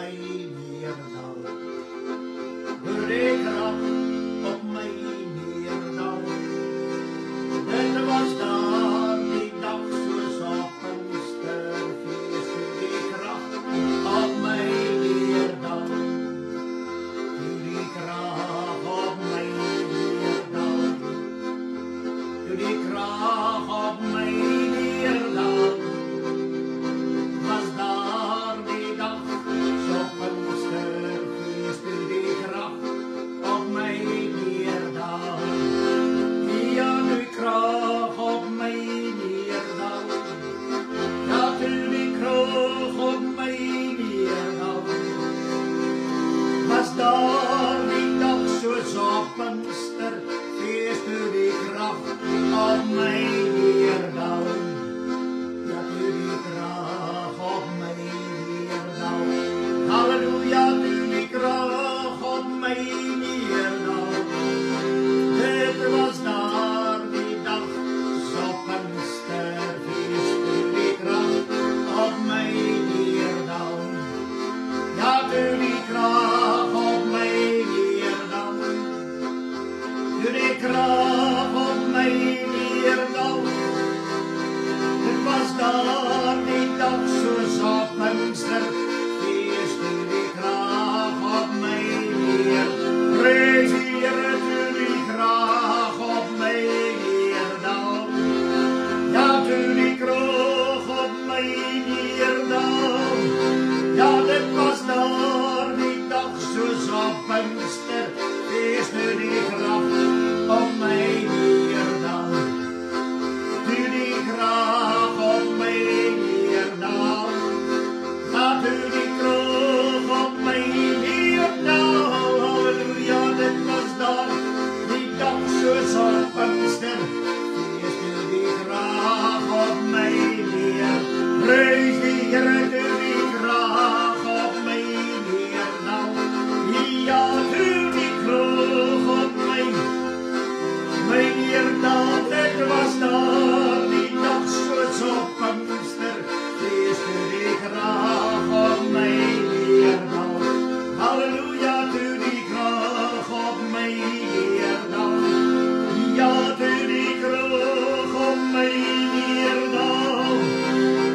mij neerdal. Door de kracht op mij neerdal. Het was daar die dag zoals op een sterfeest. Die kracht op mij neerdal. Die kracht op mij neerdal. Die kracht op mij neerdal. Was daar die dag op een sterfeest. Die kracht op mij neerdal. Ja, die kracht op mij neerdal. Ja, die kracht op mij neerdal. Was daar die dag zoals op een sterfeest. Die kracht op mij neerdal. Ja, die kracht op mij neerdal. Halleluja, die kracht op mij neerdal. Het was daar die dag op een sterfeest. Die kracht op mij neerdal. Ja, die kracht op mij neerdal. Die kracht op mij neerdal. Het was daar die dag zoals op een sterfeest. Die kracht op mij neerdal. Prees Heere, die kracht op mij neerdal. Ja, die kracht op mij neerdal. Ja, dit was daar die dag zoals op een sterfeest. Die kracht op mij neerdal. Die kracht op mij neerdal. Ja, die kracht op mij neerdal. Halleluja, dit was daar die dag zoals op een sterfeest. Die kracht op mij neerdal. Prees die Heere, die kracht op mij neerdal. Ja, die kracht op mij neerdal. Het was daar die dag zoals op een sterfeest. Die kracht op mij neerdal. Halleluja, die kracht op mij neerdal. Ja, die kracht op mij neerdal.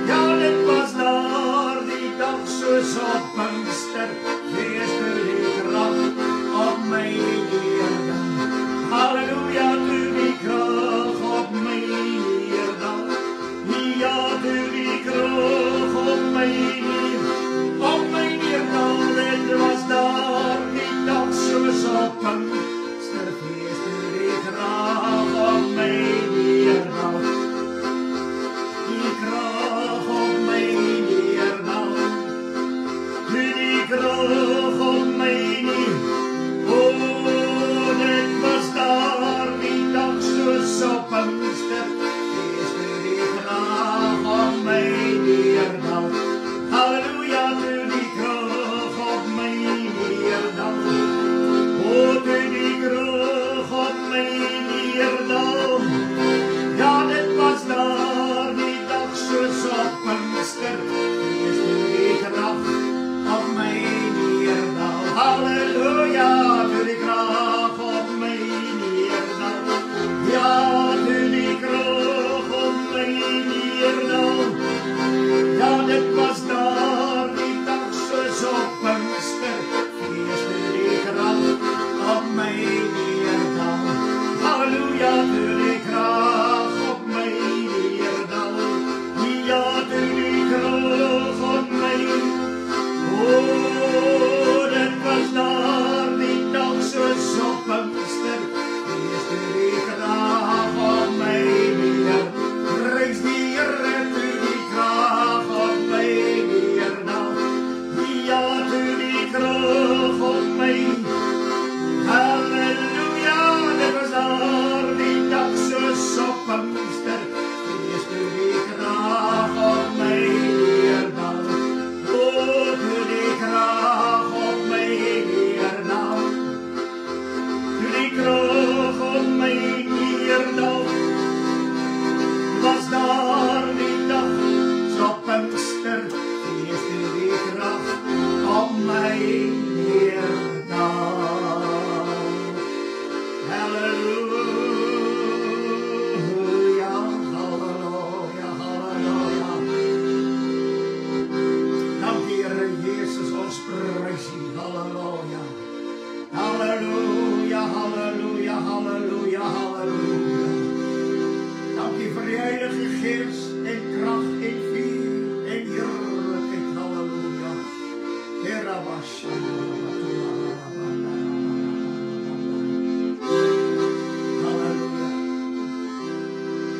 Ja, dit was daar die dag zoals op een sterfeest. Die kracht op mij neerdal. Halleluja, die kracht op mij neerdal. Ja, die kracht op mij neerdal. Op mij neerdal. Het was daar die dag zoals op een sterfeest. Die kracht op mij neerdal. Die kracht op mij neerdal. Die kracht op mij neerdal. Oh, dit was daar die dag zoals op een sterfeest. Die kracht op mij neerdal. Halleluja.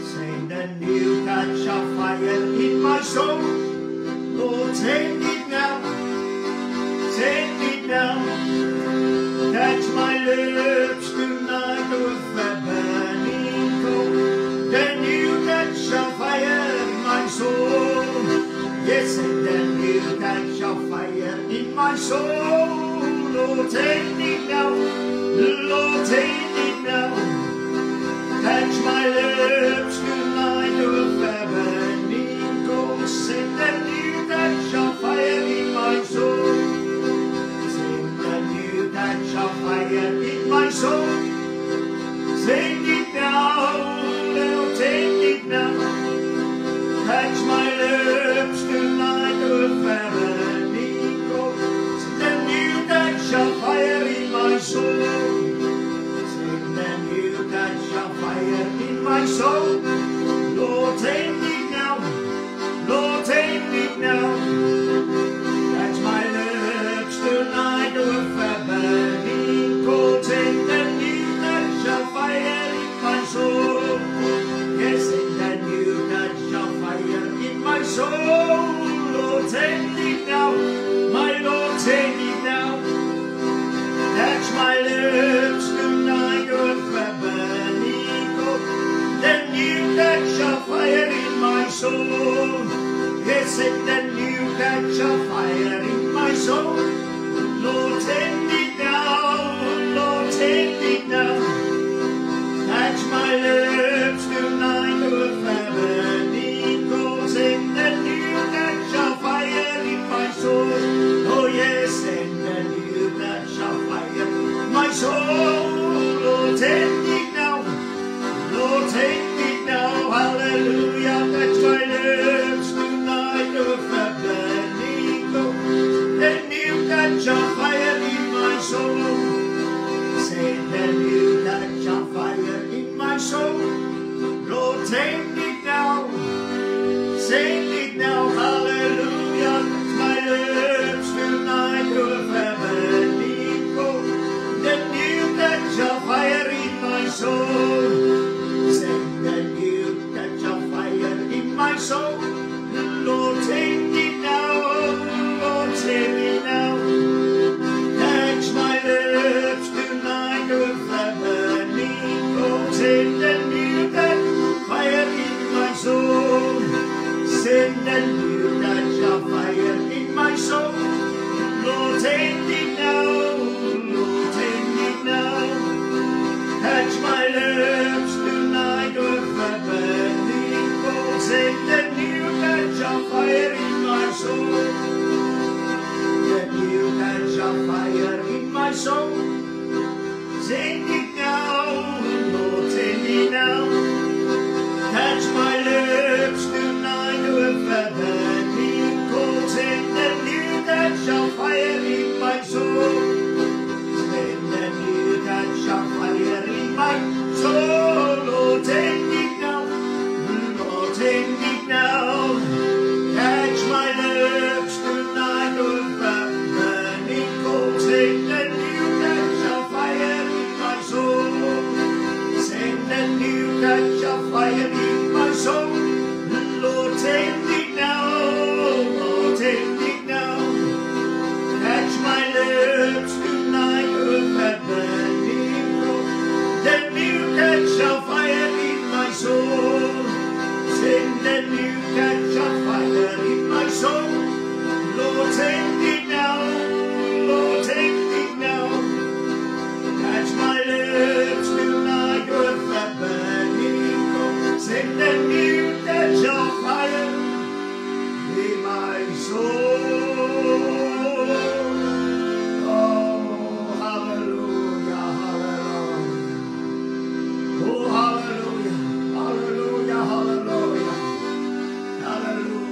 Send a new touch of fire in my soul. Lord, send it now. Send it now. Touch my lips tonight with a burning coal. The new touch of fire in my soul. Yes, and the new touch of fire in my soul. Lord, send it now. Lord, send it now. Touch my lips tonight with a burning coal. Send a new touch of fire in my soul. Send a new touch of fire in my soul. Send it now, Lord, send it now. Touch my lips tonight with a burning coal. Send a new touch of fire in my soul. My soul, Lord, take it now, Lord, take it now. Touch my lips tonight with a burning coal. Take the new touch of fire in my soul. Yes, take the new touch of fire in my soul. Lord, take it now, my Lord, take it now. Touch my lips tonight with a burning coal. The new touch of fire in my soul. Yes, and the new touch of fire in my soul. Lord, take it now, Lord, take it now. Touch my lips tonight with a burning coal. Send the new touch of fire in my soul. Oh yes, and the new touch of fire in my soul. Lord, take it now, Lord, take it now, hallelujah. Touch my lips tonight with a burning coal. The new touch of fire in my soul. Send the new touch of fire in my soul. Lord, take it now, send it now, hallelujah. Touch my lips tonight with a burning coal. The new touch of fire in my soul. Send a new touch of fire in my soul. Lord, take it now, Lord, take it now. Touch my lips tonight with a burning coal. Send a new touch of fire in my soul. Send a new touch of fire in my soul. Lord, take it now, Lord, take it now. Touch my lips tonight with a burning coal. Send the new touch of fire in my soul. The new touch of fire in my soul. Send it now, Lord, send it now. Touch my lips tonight with a burning coal. Send the new touch of fire in my soul. Send the new touch of fire in my soul. Lord, take it now, Lord, take it now. Touch my lips tonight with a burning coal. Send the new touch of fire in my soul. Send the new touch of fire in my soul. Lord, take it now, Lord, take it now. Touch my lips tonight with a burning coal. The new touch of fire in my soul. Send the new touch of fire in my soul. Lord, take it now, Lord, take it now. Touch my lips tonight with a burning coal. Send the new touch of fire in my soul. Oh, hallelujah, hallelujah. Oh, hallelujah, hallelujah, hallelujah, hallelujah.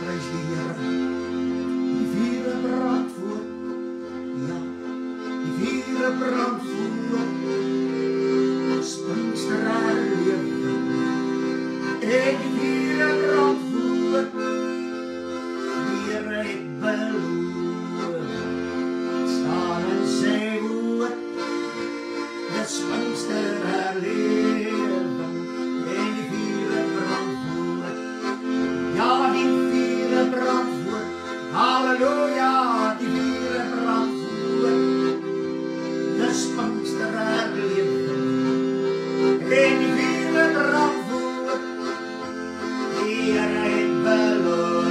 Praise the Here. Die vuren brand voor halleluja, die vuren brand voor. Dis Pinkster herlewing. En die vuren brand voor. Die Here het beloof.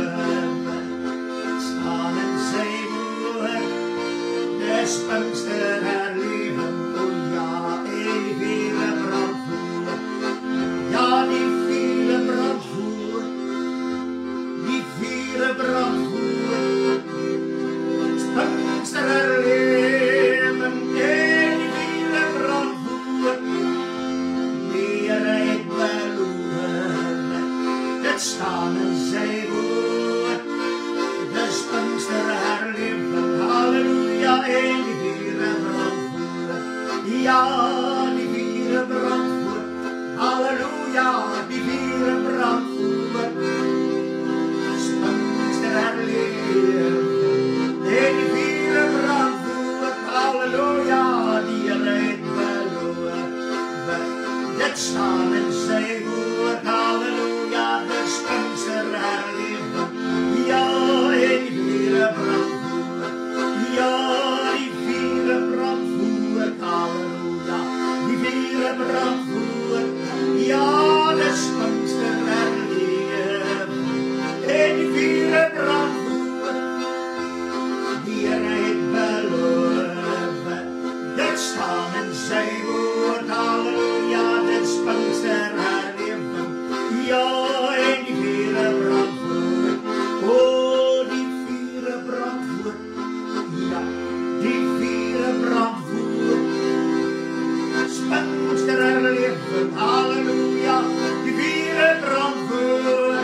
Staan in sy woord. Dis Pinkster herlewing. O ja, en die vuren brand voor. Ja, die vuren brand voor. Die vuren brand voor. Pinkster herlewing. En die vuren brand voor. Die Here het beloof. Dit staan in sy woord. Dis Pinkster herlewing. Halleluja, en die vuren brand voor. Ja, die vuren brand voor. Halleluja, die vuren brand voor. Dis Pinkster herlewing. En die vuren brand voor. Halleluja, die Here het beloof. Dit staan in sy woord. Halleluja, dis Pinkster herlewing. Ja, en die vuren brand voor. Ja, die vuren brand voor. Halleluja, die vuren brand voor. Ja, dis Pinkster herlewing. En die vuren brand voor. Die Here het beloof. Dit staan in sy woord. Halleluja, dis Pinkster herlewing. Ja, en die vuren brand voor. O, die vuren brand voor. Ja, die vuren brand voor. Pinkster herlewing. Halleluja, die vuren brand voor.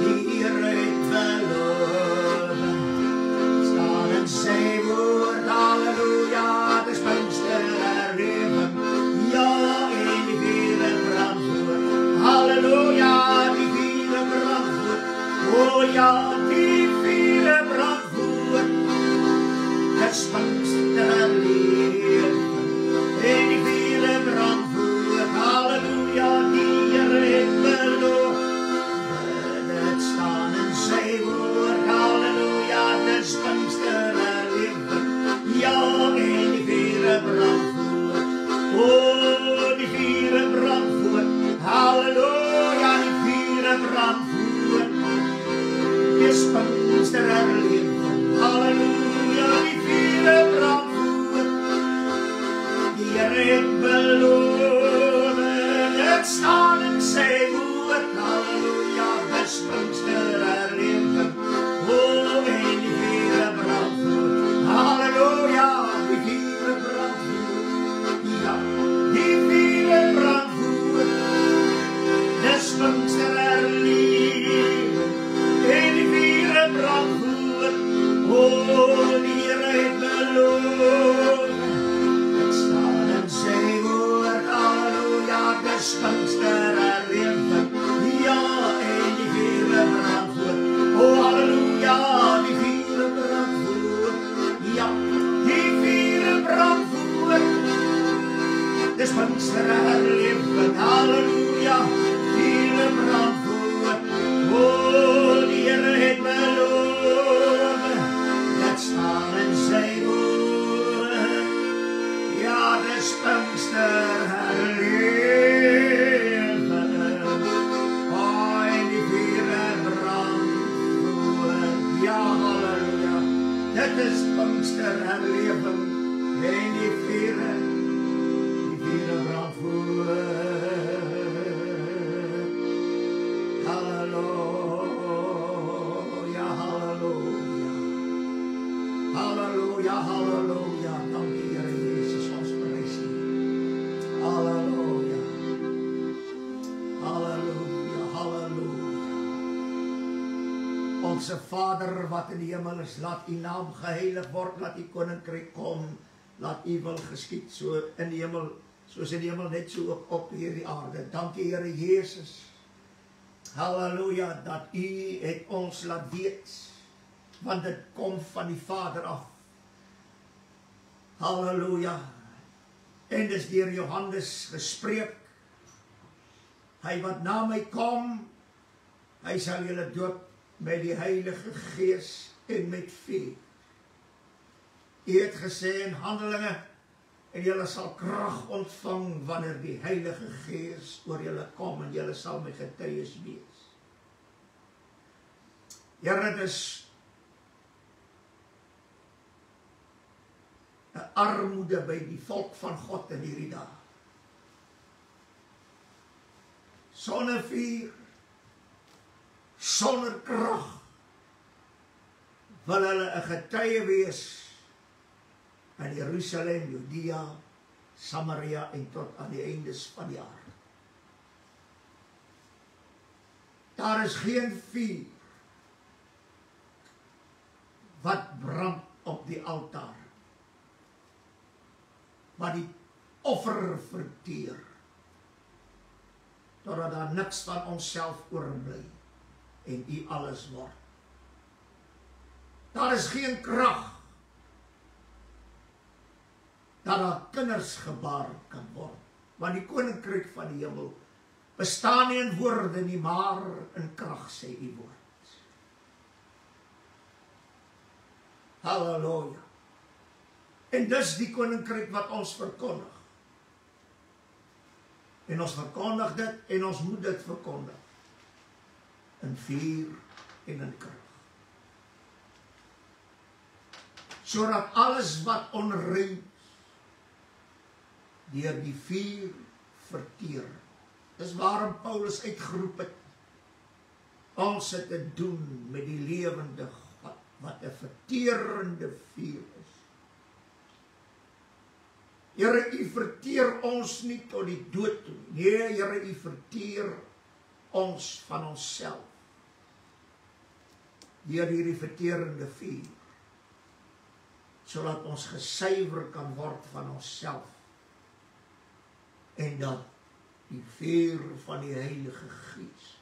Die Here het beloof. Staan in sy woord. Halleluja, dis Pinkster herlewing. Ja, en die vuren brand voor. Halleluja, die vuren brand voor. O ja, die vuren brand voor. Dis Pinkster herlewing. En die vuren brand voor. Halleluja, die Here het beloof. Dit staan in sy woord. Halleluja, dis Pinkster herlewing. Ja, en die vuren brand voor. O, die vuren brand voor. Halleluja, die vuren brand voor. Dis Pinkster herlewing. Halleluja, die vuren brand voor. Die Here het beloof. Dit staan in sy woord. Halleluja, dis Pinkster herlewing. O, en die vuren brand voor. Halleluja, die vuren brand voor. Ja, die vuren brand voor. Dis Pinkster herlewing. En die vuren brand voor. O, die Here het beloof. Dit staan in sy woord. Halleluja, dis Pinkster herlewing. Ja, en die vuren brand voor. O, halleluja, die vuren brand voor. Ja, die vuren brand voor. Dis Pinkster herlewing. Halleluja, vuren brand voor. O, die Here het beloof. Dit staan in sy woord. Ja, dis Pinkster herlewing. O, en die vuren brand voor. Ja, halleluja. Dit is Pinkster herlewing. En die vuren brand voor. Halleluja, halleluja. Halleluja, halleluja. Dankie Here Jesus, ons prys U. Halleluja. Halleluja, halleluja. Onse Vader wat in die hemel is, laat U naam geheilig word, laat U koninkryk kom, laat U wil geskied so in die hemel, soos in die hemel net so op hierdie aarde. Dankie Here Jesus. Halleluja, dat U het ons laat weet, want dit kom van die Vader af. Halleluja. En dis deur Johannes gespreek. Hy wat na my kom, hy sal julle doop met die Heilige Gees en met vuur. U het gesê in Handelinge, en julle sal krag ontvang wanneer die Heilige Gees oor julle kom en julle sal my getuies wees. Here, dit is 'n armoede by die volk van God in hierdie dae. Sonder vuur, sonder krag, wil hulle 'n getuie wees in Jerusalem, Judea, Samaria en tot aan die eindes van die aarde. Daar is geen vuur wat brand op die altaar, maar die offer verteer, totdat daar niks van onsself oorbly en U alles word. Daar is geen krag dat daar kinders gebaar kan word, want die koninkryk van die hemel bestaan nie in woorde nie, maar in krag, sê U woord. Halleluja. En dis die koninkryk wat ons verkondig. En ons verkondig dit, en ons moet dit verkondig. In vuur en in krag. Sodat alles wat onrein deur die vuur verteer. Dis waarom Paulus uitgeroep het, ons het te doen met die lewende God, wat 'n verterende vuur is. Here, U verteer ons nie tot die dood toe. Nee, Here, U verteer ons van onsself. Deur hierdie verterende vuur, sodat ons gesuiwer kan word van onsself. En dat die vuur van die Heilige Gees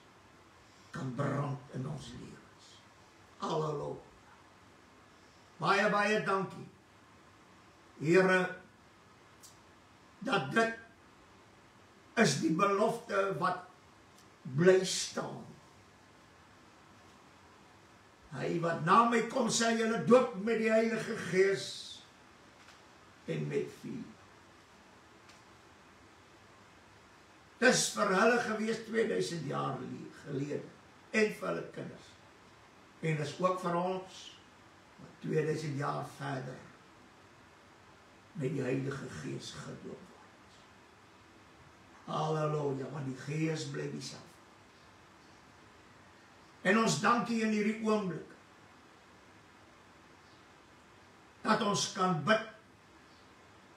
kan brand in ons lewens. Halleluja. Baie, baie dankie, Here, dat dit is die belofte wat bly staan. Hy wat na my kom, sê julle doop met die Heilige Gees en met vuur. Dis vir hulle gewees 2000 jaar gelede, en vir hulle kinders. En dis ook vir ons, 2000 jaar verder, met die Heilige Gees gedoop word. Halleluja, want die Gees bly dieselfde. En ons dankie in hierdie oomblik, dat ons kan bid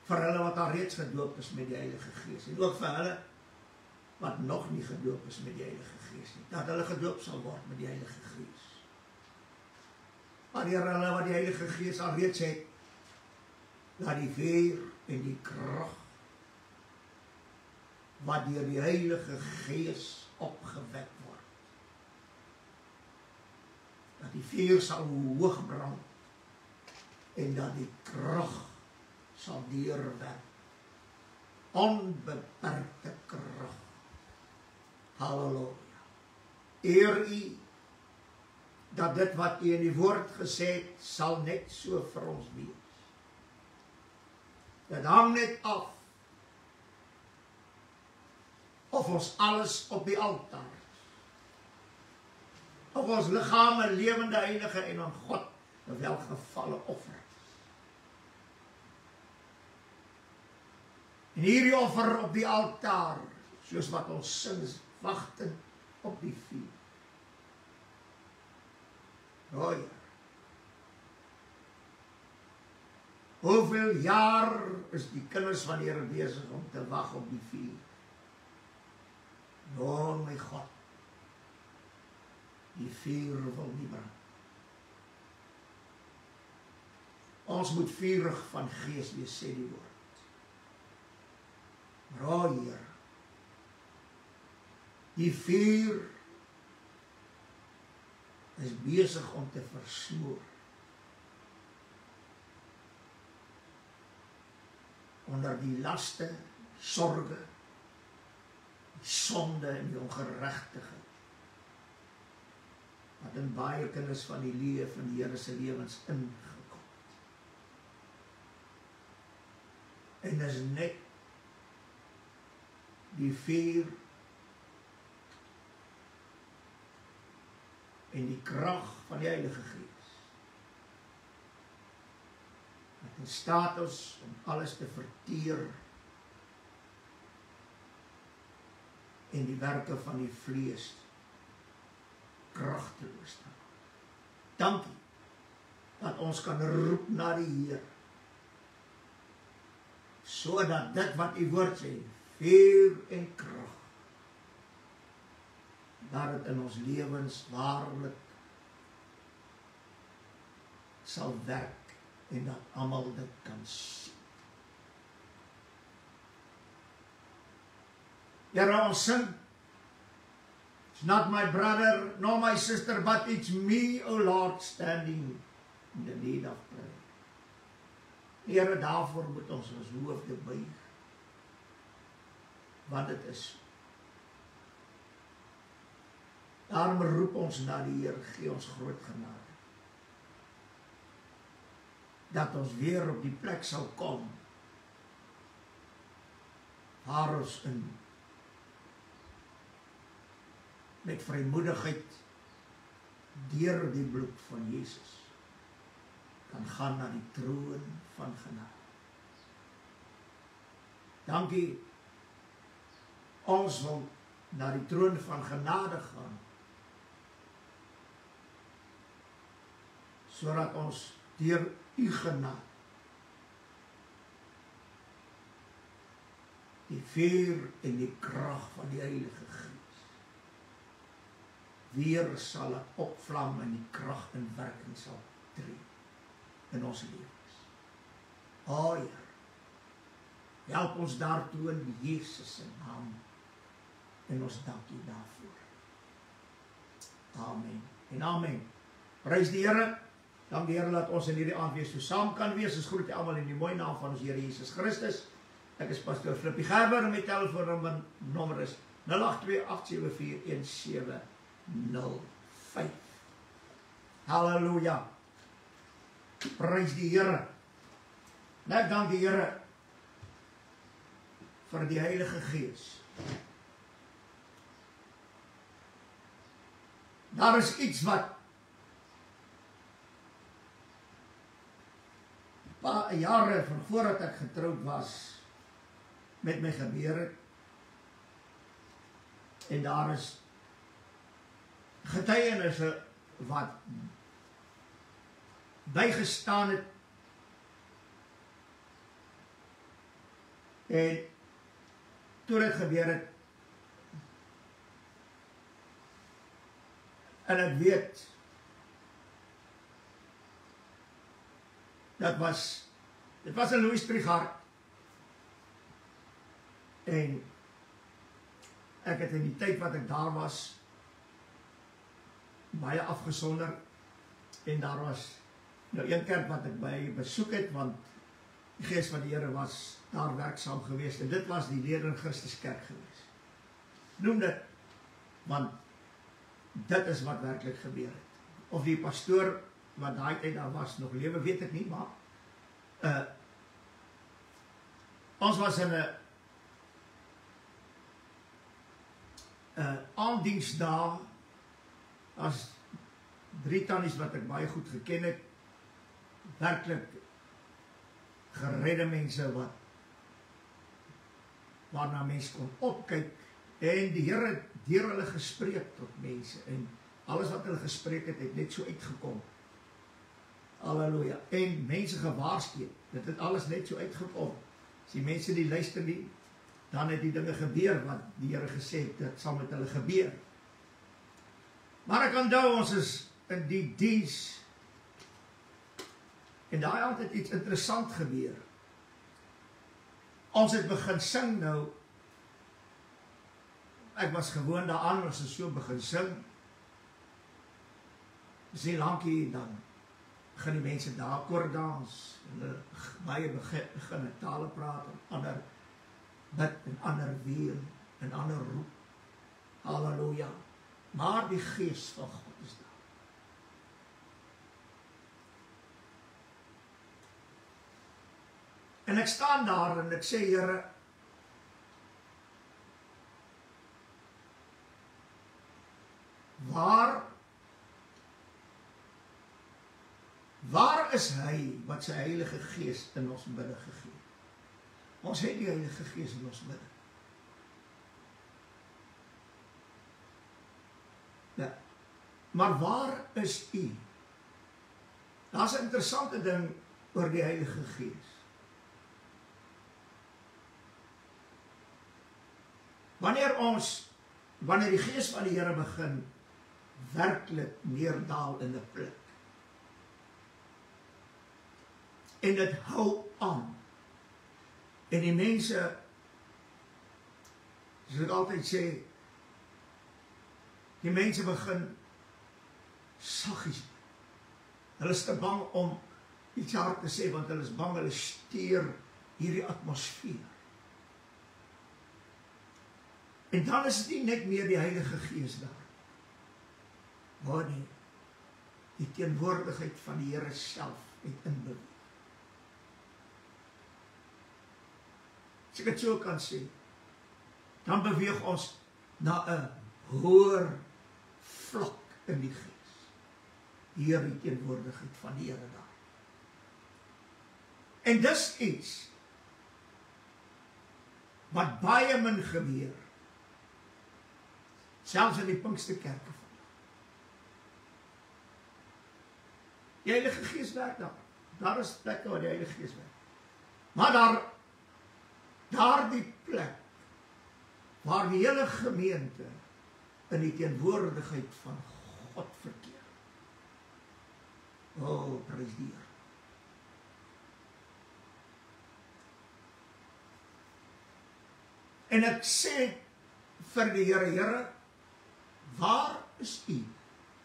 vir hulle wat al reeds gedoop is met die Heilige Gees, en ook vir hulle wat nog nie gedoop is met die Heilige Gees nie, dat hulle gedoop sal word met die Heilige Gees. Maar hulle wat die Heilige Gees al reeds het, laat die vuur en die krag wat deur die Heilige Gees opgewek word, dat die vuur sal hoog brand en dat die krag sal deurwerk. Onbeperkte krag. Halleluja. Eer U dat dit wat U in die woord gesê het, sal net so vir ons wees. Dit hang net af of ons alles op die altaar, of ons liggame lewende, heilige en aan God 'n welgevalle offer. En hierdie offer op die altaar, soos wat ons sing, wagtend op die vuur. O ja. Hoeveel jaar is die kinders van die Here besig om te wag op die vuur? O my God, die vuur wil nie brand. Ons moet vurig van gees wees, sê die woord. Maar o Heer, die vuur is besig om te versmoor. Onder die laste, sorge, die sonde en die ongeregtigheid, wat in baie kinders van die lewe van die Here se lewens ingekom. En dis net die vuur en die krag van die Heilige Gees wat in staat is om alles te verteer en die werke van die vlees kragteloos te maak. Dankie dat ons kan roep na die Heer, sodat dit wat U woord sê, vuur en krag, dat het in ons lewens waarlik sal werk en dat almal dit kan sien. Here, ons sing, it's not my brother nor my sister, but it's me, O Lord, standing in the need of prayer. Here, daarvoor moet ons hoofde buig, want dit is. Daarom roep ons na die Heer, gee ons groot genade, dat ons weer op die plek sal kom, waar ons in met vrymoedigheid deur die bloed van Jesus kan gaan na die troon van genade. Dankie, ons wil na die troon van genade gaan, sodat ons deur U genade die vuur en die krag van die Heilige Gees weer sal het opvlam en die krag in werking sal tree in ons lewens. O Heer, help ons daartoe in Jesus se naam en ons dank U daarvoor. Amen en amen. Prys die Here. Dank die Here dat ons in hierdie aand weer so saam kan wees. Ons groet almal in die mooi naam van ons Here Jesus Christus. Ek is pastoor Flippie Gerber en my telefoonnommer is 08287411705. Halleluja. Prys die Here. Net dank die Here vir die Heilige Gees. Daar is iets wat paar jare van voordat ek getroud was met my gebeur het, en daar is getuienisse wat bygestaan het en toe dit gebeur het en ek weet dit was in Louis Trichardt en ek het in die tyd wat ek daar was baie afgesonder en daar was nou een kerk wat ek by besoek het want die Gees van die Here was daar werksaam geweest en dit was die Lering Christus Kerk geweest. Noem dit, want dit is wat werklik gebeur het. Of die pastoor wat daai tyd daar was nog lewe, weet ek nie, maar ons was in 'n aandiensdag as 3 tannies wat ek baie goed geken het, werklik geredde mense waarna mense kon opkyk en die Here het deur hulle gespreek tot mense en alles wat hulle gespreek het net so uitgekom. Halleluja. En mense gewaarsku, dit het alles net so uitgekom. As die mense die luister nie, dan het die dinge gebeur wat die Here gesê het, dit sal met hulle gebeur. Maar ek onthou ons is in die diens en daai aand het iets interessant gebeur. Ons het begin sing nou. Ek was gewoon daaraan, ons het so begin sing. Dis nie lankie dan begin die mense daar koordans, hulle baie begin in tale praat, en ander bid, en ander weel, en ander roep. Halleluja. Maar die Gees van God is daar. En ek staan daar en ek sê, Here, waar is hy wat sy Heilige Gees in ons midde gegee? Ons het die Heilige Gees in ons midde. Ja. Maar waar is u? Daar's 'n interessante ding oor die Heilige Gees. Wanneer die Gees van die Here begin werklik neerdaal in 'n plek, en dit hou aan, en die mense, soos ek altyd sê, die mense begin saggies. Hulle is te bang om iets hard te sê, want hulle is bang, hulle steur hierdie atmosfeer. En dan is dit nie net meer die Heilige Gees daar, maar die teenwoordigheid van die Here self het inbeweeg. As ek het so kan sê, dan beweeg ons na 'n hoër vlak in die Gees. Hier die teenwoordigheid van die Here daar. En dis iets wat baie min gebeur, selfs in die Pinksterkerke vandag. Die Heilige Gees werk daar. Daar is plekke waar die Heilige Gees werk. Maar daar die plek waar die hele gemeente in die teenwoordigheid van God verkeer. O, prys die Here. En ek sê vir die Here, Here, waar is u?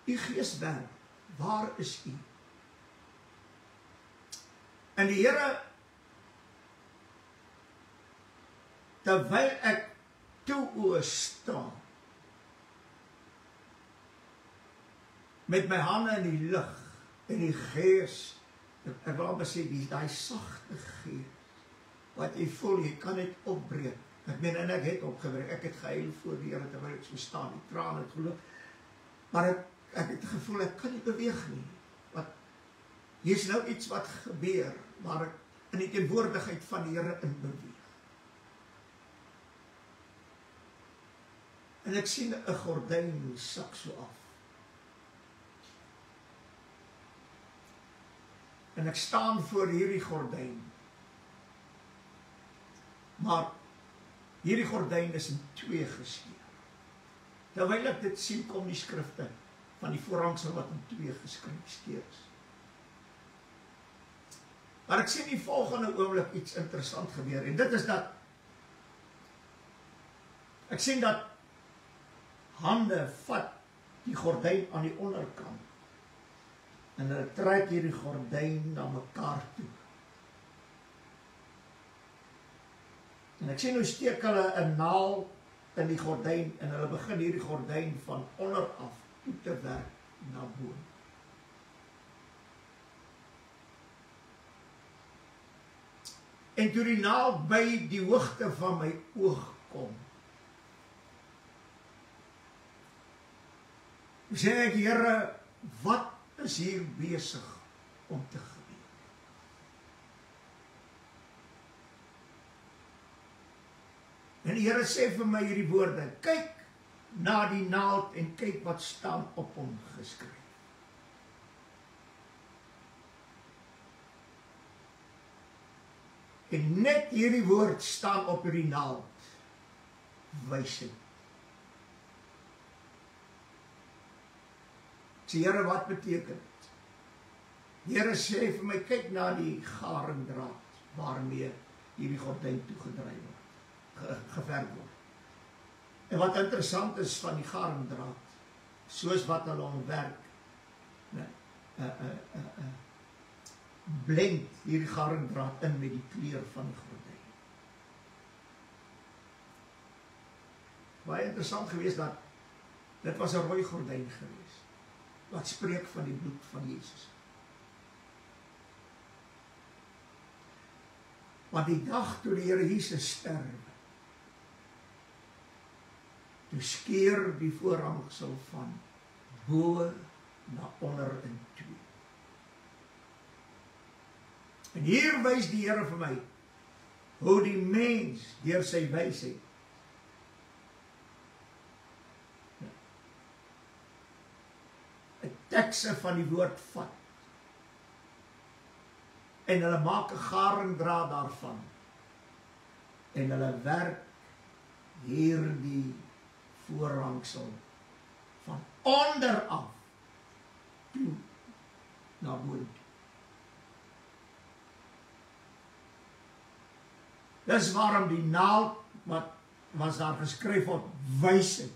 U Gees werk, waar is u? En die Here, terwyl ek toe oë staan, met my hande in die lug, en die Gees, ek wil amper sê, die sagte Gees, wat jy voel, jy kan dit opbreek. Ek meen, en ek het opgebreek, ek het gehuil voor die Here, terwyl ek so staan, die trane het geloop, maar ek het gevoel, ek kan nie beweeg nie, want hier is nou iets wat gebeur, waar ek in die teenwoordigheid van die Here in beweeg. En ek sien 'n gordyn sak so af. En ek staan voor hierdie gordyn. Maar hierdie gordyn is in twee geskeur. Terwyl ek dit sien, kom die skrifte van die voorhangsel wat in twee geskeur is. Maar ek sien die volgende oomblik iets interessant gebeur, en dit is dat ek sien dat hande vat die gordyn aan die onderkant en hulle trek hierdie gordyn na mekaar toe. En ek sien hoe steek hulle 'n naal in die gordyn en hulle begin hierdie gordyn van onder af toe te werk na bo. En toe die naal by die hoogte van my oog kom, sê ek, Here, wat is hier besig om te gebeur? En die Here sê vir my hierdie woorde, kyk na die naald en kyk wat staan op hom geskryf. En net hierdie woord staan op hierdie naald, wysheid. Here, wat beteken dit? Die Here sê vir my, kyk na die garingdraad waarmee hierdie gordyn toegedraai word, geverf word. En wat interessant is van die garingdraad, soos wat hulle omwerk, blend hierdie garingdraad in met die kleur van die gordyn. Baie interessant geweest dat dit was 'n rooi gordyn geweest, wat spreek van die bloed van Jesus. Want die dag toe die Here Jesus sterf, toe skeer die voorhangsel van bo na onder in twee. En hier wys die Here vir my, hoe die mens deur sy wysheid tekste van die woord vat. En hulle maak 'n garingdraad daarvan. En hulle werk hierdie voorhangsel van onder af toe na bo toe. Dis waarom die naald wat was daar geskryf word, wysheid.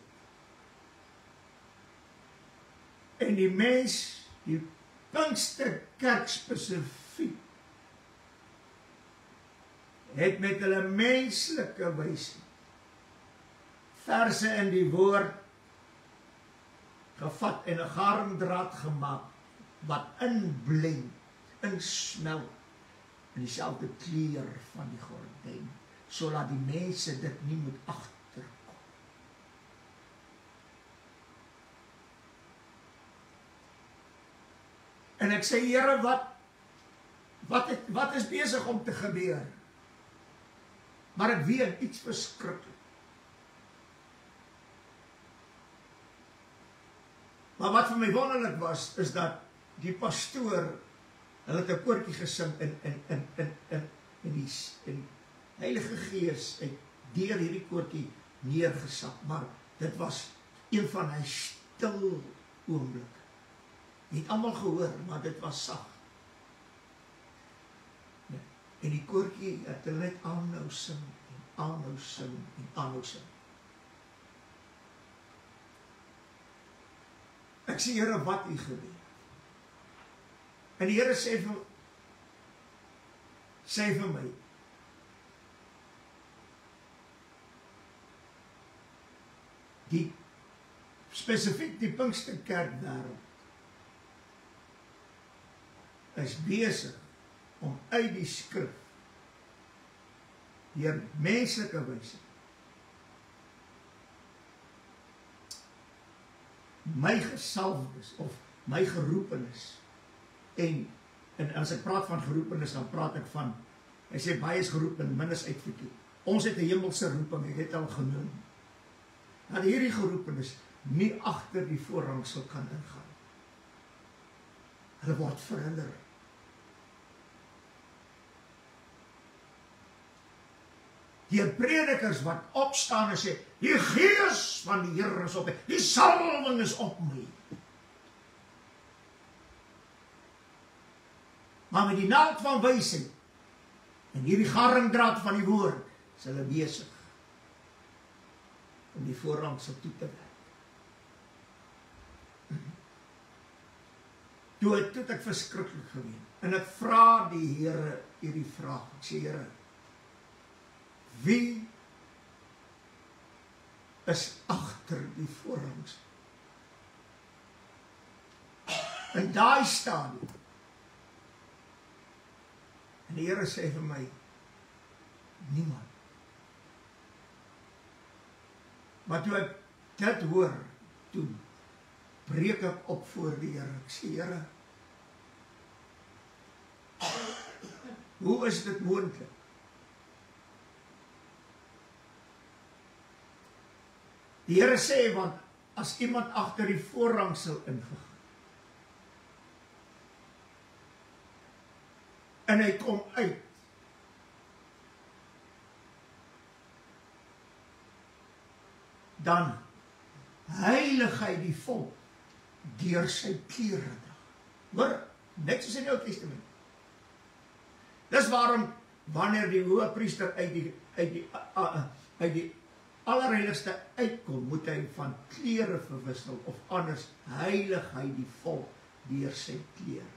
En die mens, die Pinksterkerk spesifiek, het met hulle menslike wysheid verse in die woord gevat en 'n garingdraad gemaak wat inblend, insmelt in dieselfde kleur van die gordyn, sodat die mense dit nie moet agterkom. En ek sê, Here, wat is besig om te gebeur? Maar ek weet iets verskriklik. Maar wat vir my wonderlik was, is dat die pastoor, hulle het 'n koortjie gesing in die Heilige Gees het deur hierdie koortjie neergesak, maar dit was een van hy stil oomblik. Nie almal gehoor, maar dit was sag. Ja. En die koortjie het hulle net aanhou sing, en aanhou sing, en aanhou sing. Ek sê, Here, wat U gebeur? En die Here sê vir my, die spesifiek die Pinksterkerk wêreld is besig om uit die skrif deur menslike wyse my gesalfdes of my geroepenis en as ek praat van geroepenis, dan praat ek van, hy sê baie is geroep en min is uitverkies. Ons het 'n hemelse roeping, ek het al genoem, dat hierdie geroepenis nie agter die voorhangsel kan ingaan. Hulle word verhinder. Die predikers wat opstaan en sê, die Gees van die Here is op my, die salwing is op my. Maar met die naald van wysheid en hierdie garingdraad van die woord, is hulle besig om die voorhangsel toe te werk. Toe het ek verskriklik geween. En ek vra die Here hierdie vraag. Ek sê, Here, wie is agter die voorhangsel? In daai stadium. En die Here sê vir my, niemand. Maar toe ek dit hoor, toe breek ek op voor die Here. Ek sê, Here, hoe is dit moontlik? Die Here sê, want as iemand agter die voorhangsel ingegaan, en hy kom uit, dan heilig hy die volk deur sy klere dra. Hoor, net soos in die Ou Testament. Dis waarom, wanneer die hoëpriester uit die allerheiligste uitkom, moet hy van klere verwissel, of anders heilig hy die volk deur sy klere.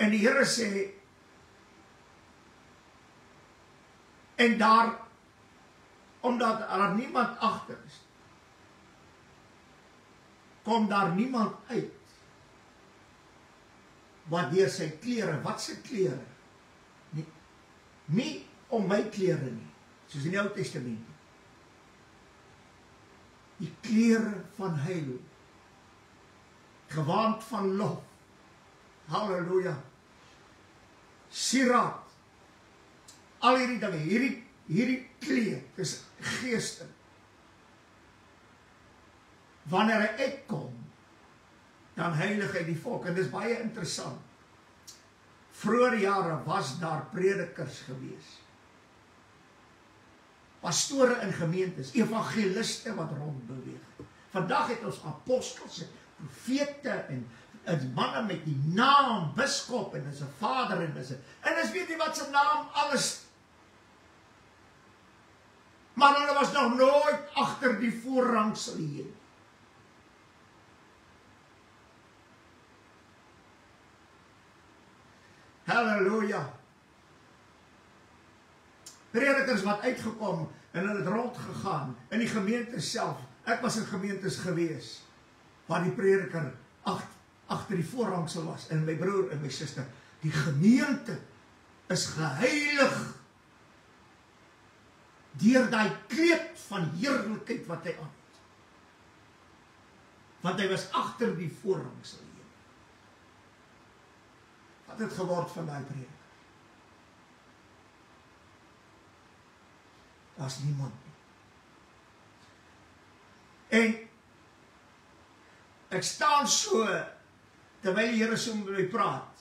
En die Here sê, en daar, omdat daar niemand agter is, kom daar niemand uit, wat deur sy klere, wat sy klere? Nie om my klere nie, soos in die Ou Testament. Die klere van heil, gewaand van lof, halleluja, sieraad, al hierdie dinge, hierdie kleed, is geeste. Wanneer hy uitkom, dan heilig hy die volk, en dit is baie interessant. Vroeger jare was daar predikers gewees, pastore in gemeentes, evangeliste wat rondbeweeg. Vandag het ons apostels, profete en manne met die naam, biskop, en is 'n vader, en is weet nie wat sy naam, alles. Maar hulle was nog nooit agter die voorrangsel hier. Halleluja. Predikers wat uitgekom en hulle het rondgegaan in die gemeente self. Ek was in gemeentes gewees waar die prediker agter die voorhangsel was, en my broer en my suster, die gemeente is geheilig deur daai kleed van heerlikheid wat hy aan het. Want hy was agter die voorhangsel. Wat het geword van daai prediker? Daar's niemand nie. En ek staan so, terwyl die Here so met my praat.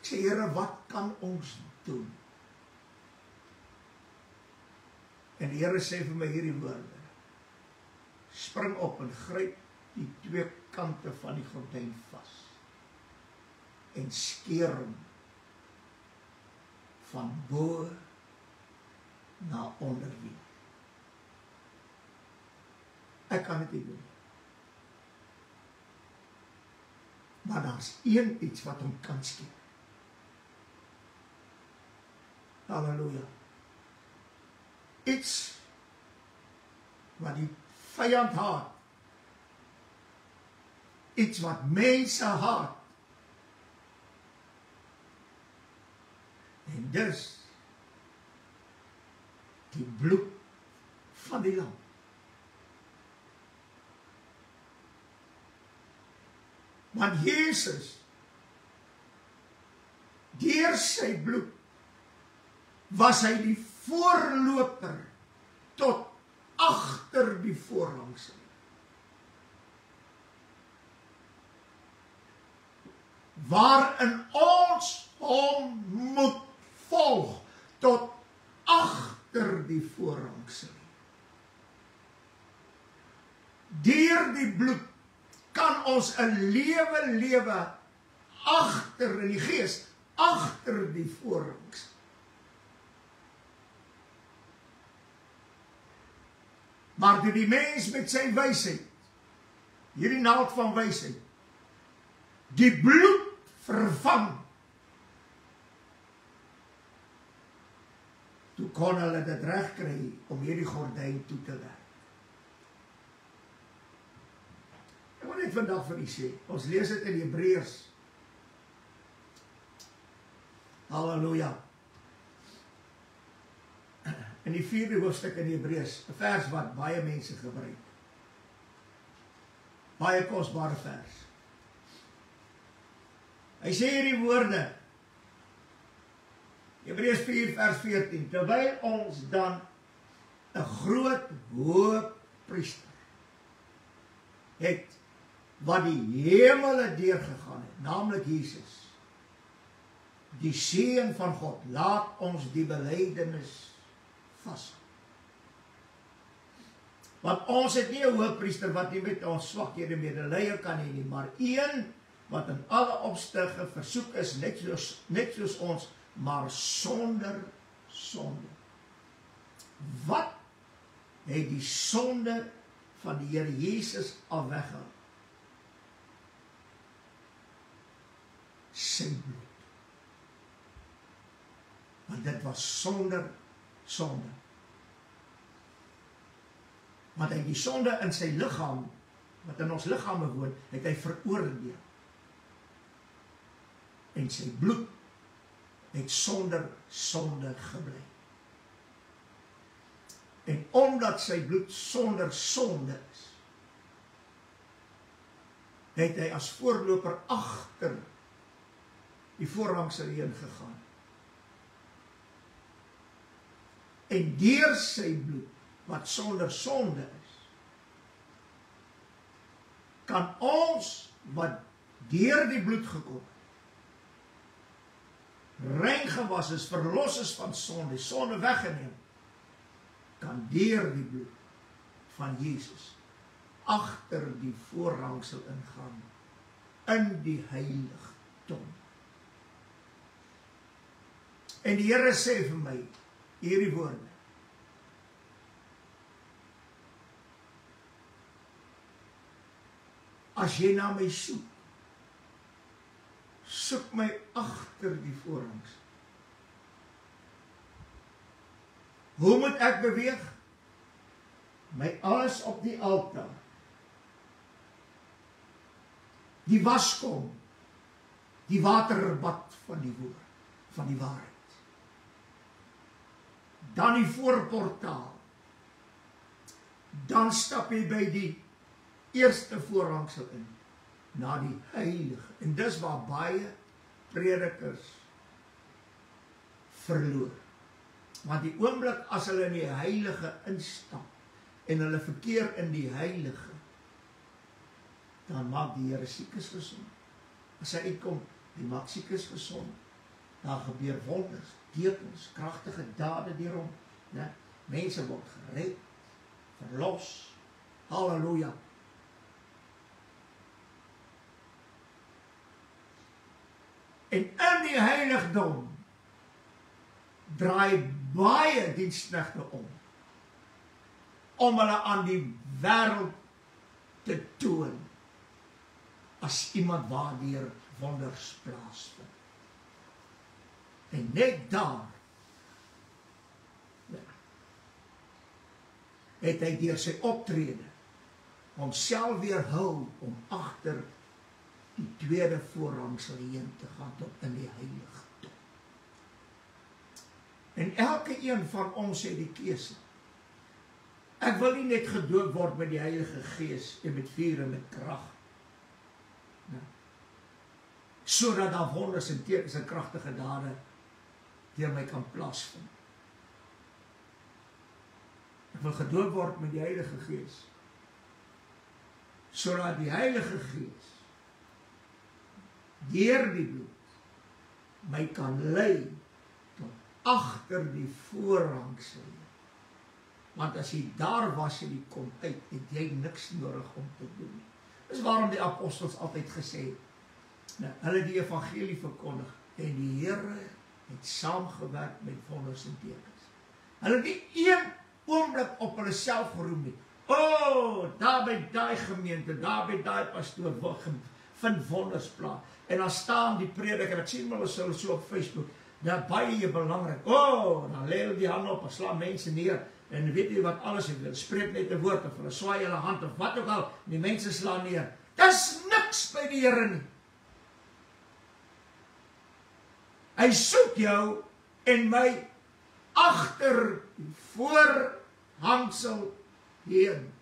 Ek sê, Here, wat kan ons doen? En die Here sê vir my hierdie woorde: spring op en gryp die twee kante van die gordyn vas en skeer hom van bo na onder weer. Ek kan dit nie doen. Maar daar's een iets wat hom kan skeer. Halleluja. Iets wat die vyand haat. Iets wat mense haat. En dus die bloed van die lam. Want Jesus, deur sy bloed, was hy die voorloper tot agter die voorhangsel. Waarin ons hom moet volg tot agter die voorhangsel. Deur die bloed kan ons 'n lewe agter in die gees, agter die voorhangsel. Maar toe die mens met sy wysheid, hierdie naald van wysheid, die bloed vervang, toe kon hulle dit reg kry om hierdie gordyn toe te werk. Ek wil net vandag vir u sê, ons lees dit in Hebreërs. Halleluja. In die 4de hoofstuk in Hebreërs, 'n vers wat baie mense gebruik. Baie kosbare vers. Hy sê hierdie woorde, Hebreërs 4 vers 14, terwyl ons dan 'n groot hoëpriester het, wat die hemele deurgegaan het, naamlik Jesus, die Seun van God, laat ons die belydenis vas. Want ons het nie 'n hoëpriester wat nie met ons swakhede medelee kan hê nie, maar een wat in alle opsigte versoek is, net soos ons, maar sonder sonde. Wat het die sonde van die Here Jesus al weggehaal? Sy bloed. Want dit was sonder sonde. Want hy die sonde in sy liggaam wat in ons liggame woon, het hy veroordeel. En sy bloed het sonder sonde gebly. En omdat sy bloed sonder sonde is, het hy as voorloper agter die voorhangsel heen gegaan. En deur sy bloed, wat sonder sonde is, kan ons, wat deur die bloed gekom het, rein gewas is, verlos is van sonde weggeneem, kan deur die bloed van Jesus agter die voorhangsel ingaan, in die heiligdom. En die Here sê vir my, hierdie woorde, as jy na my soek, soek my agter die voorhangsel. Hoe moet ek beweeg? My alles op die altaar. Die waskom, die waterbad van die woord, van die waarheid. Dan die voorportaal. Dan stap jy by die eerste voorhangsel in, na die heilige. En dis waar baie predikers verloor. Want die oomblik as hulle in die heilige instap, en hulle verkeer in die heilige, dan maak die Here siekes gesond. As hy uitkom, die maak siekes gesond. Daar gebeur wonders, tekens, kragtige dade deur hom. Ne? Mense word gered, verlos. Halleluja. En in die heiligdom draai baie diensknegte om hulle aan die wêreld te toon as iemand waardeur wonders plaasvind. En net daar het hy deur sy optrede homself weerhou om agter die tweede voorhangsel heen te gaan tot in die heiligdom. En elke een van ons het die keuse. Ek wil nie net gedoop word met die Heilige Gees en met vuur en met krag. Sodat daar wonders en tekens en kragtige dade deur my kan plaasvind. Ek wil gedoop word met die Heilige Gees. Sodat die Heilige Gees deur die bloed my kan lei tot agter die voorhangsel. Want as jy daar was en jy kom uit, het jy niks nodig om te doen. Dis waarom die apostels altyd gesê het, hulle die evangelie verkondig, en die Here het saamgewerk met wonders en tekens. Hulle het nie een oomblik op hulle self geroem nie. Daar by daai gemeente, daar by daai pastoor, vind wonders plaas. En dan staan die prediker, ek sien hulle so op Facebook, daar baie belangrik. Dan lê hulle die hande op en slaan mense neer. En weet jy wat alles het, hulle spreek net 'n woord of hulle swaai hulle hand of wat ook al, die mense slaan neer. Dis niks by die Here nie. Hy soek jou en my agter die voorhangsel heen.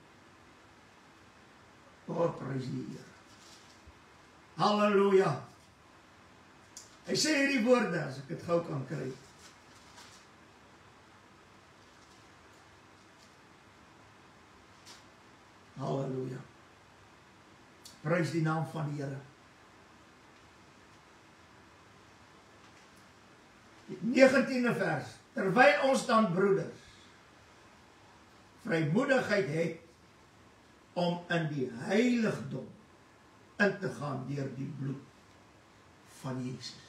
Prys die Here. Halleluja. Hy sê hierdie woorde, as ek dit gou kan kry. Halleluja. Prys die naam van die Here. Die 19de vers. Terwyl ons dan broeders vrymoedigheid het om in die heiligdom in te gaan deur die bloed van Jesus.